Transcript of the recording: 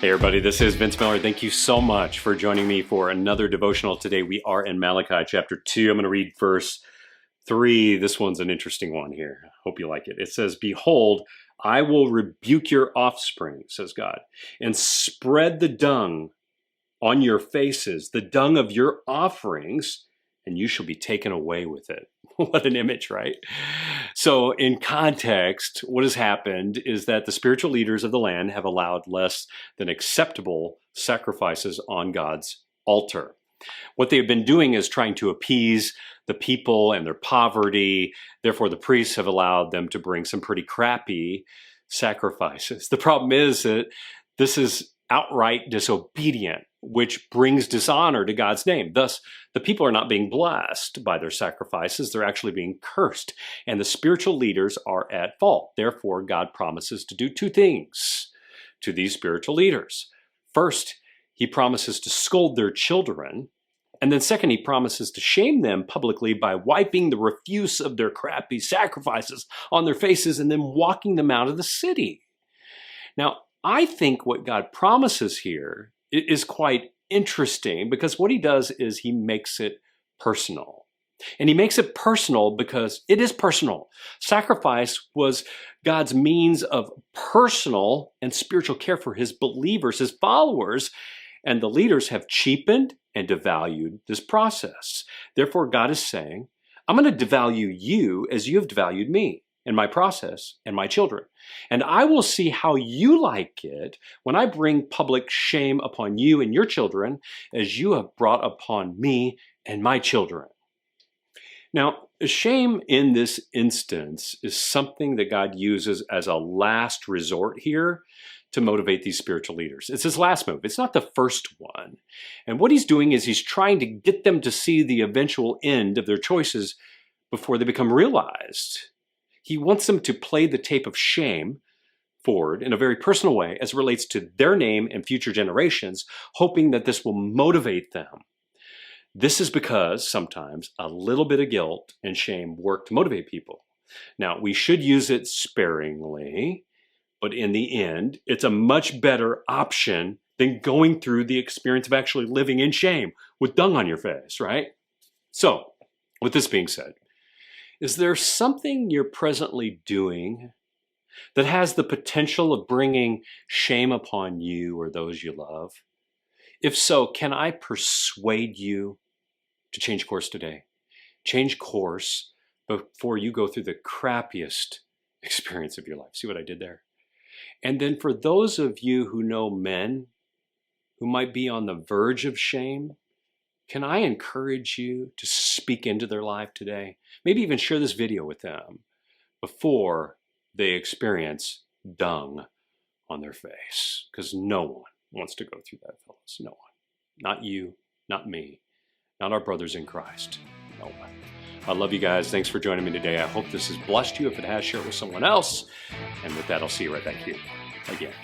Hey everybody, this is Vince Miller. Thank you so much for joining me for another devotional. Today we are in Malachi chapter 2. I'm going to read verse 3. This one's an interesting one here. Hope you like it. It says, "Behold, I will rebuke your offspring," says God, "and spread the dung on your faces, the dung of your offerings, and you shall be taken away with it." What an image, right? So in context, what has happened is that the spiritual leaders of the land have allowed less than acceptable sacrifices on God's altar. What they've been doing is trying to appease the people and their poverty. Therefore, the priests have allowed them to bring some pretty crappy sacrifices. The problem is that this is outright disobedient, which brings dishonor to God's name. Thus, the people are not being blessed by their sacrifices. They're actually being cursed, and the spiritual leaders are at fault. Therefore, God promises to do two things to these spiritual leaders. First, he promises to scold their children. And then second, he promises to shame them publicly by wiping the refuse of their crappy sacrifices on their faces and then walking them out of the city. Now, I think what God promises here is quite interesting, because what he does is he makes it personal. And he makes it personal because it is personal. Sacrifice was God's means of personal and spiritual care for his believers, his followers, and the leaders have cheapened and devalued this process. Therefore, God is saying, I'm going to devalue you as you have devalued me and my process and my children. And I will see how you like it when I bring public shame upon you and your children as you have brought upon me and my children. Now, shame in this instance is something that God uses as a last resort here to motivate these spiritual leaders. It's his last move. It's not the first one. And what he's doing is he's trying to get them to see the eventual end of their choices before they become realized. He wants them to play the tape of shame forward in a very personal way as it relates to their name and future generations, hoping that this will motivate them. This is because sometimes a little bit of guilt and shame work to motivate people. Now, we should use it sparingly, but in the end, it's a much better option than going through the experience of actually living in shame with dung on your face, right? So, with this being said, is there something you're presently doing that has the potential of bringing shame upon you or those you love? If so, can I persuade you to change course today? Change course before you go through the crappiest experience of your life. See what I did there? And then for those of you who know men who might be on the verge of shame, can I encourage you to speak into their life today? Maybe even share this video with them before they experience dung on their face. Because no one wants to go through that, fellas. No one. Not you, not me, not our brothers in Christ. No one. I love you guys. Thanks for joining me today. I hope this has blessed you. If it has, share it with someone else. And with that, I'll see you right back here again.